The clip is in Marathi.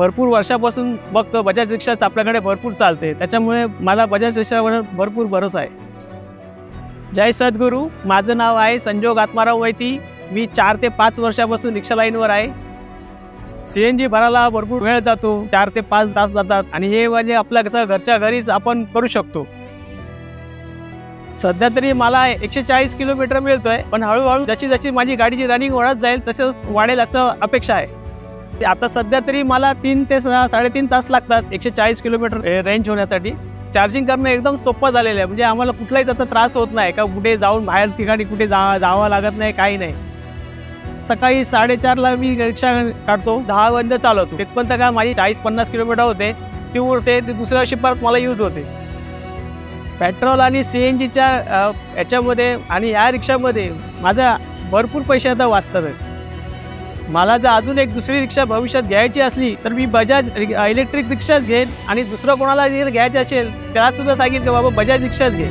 भरपूर वर्षापासून बघतो बजाज रिक्षा आपल्याकडे भरपूर चालते, त्याच्यामुळे मला बजाज रिक्षावर भरपूर भरोसा आहे। जय सद्गुरू। माझं नाव आहे संजोग आत्माराव वैती। मी 4 ते 5 वर्षापासून रिक्षा लाईनवर आहे। CNG भरायला भरपूर वेळ जातो, 4 ते 5 तास जातात आणि हे म्हणजे आपल्या घरच्या घरीच आपण करू शकतो। सध्या तरी मला 140 किलोमीटर मिळतोय, पण हळूहळू जशी जशी माझी गाडीची रनिंग वाढत जाईल तसं वाढेल असं अपेक्षा आहे। आता सध्या तरी मला 3 ते 3.5 तास लागतात 140 किलोमीटर रेंज होण्यासाठी। चार्जिंग करणं एकदम सोपं झालेलं आहे, म्हणजे आम्हाला कुठलाही त्याचा त्रास होत नाही का कुठे जाऊन बाहेर ठिकाणी कुठे जावं लागत नाही, काही नाही। सकाळी 4:30ला मी रिक्षा काढतो, 10 वाजता चालवतो। तिथपर्यंत काय माझी 40-50 किलोमीटर होते, ती उरते, ती दुसऱ्या वर्षी परत मला यूज होते। पेट्रोल आणि CNGच्या याच्यामध्ये आणि या रिक्षामध्ये माझा भरपूर पैसे आता वाचतात। मला जर अजून एक दुसरी रिक्षा भविष्यात घ्यायची असली तर मी बजाज इलेक्ट्रिक रिक्षाच घेईन, आणि दुसरं कोणाला जर घ्यायचं असेल त्याला सुद्धा सांगेन की बाबा बजाज रिक्षाच घे।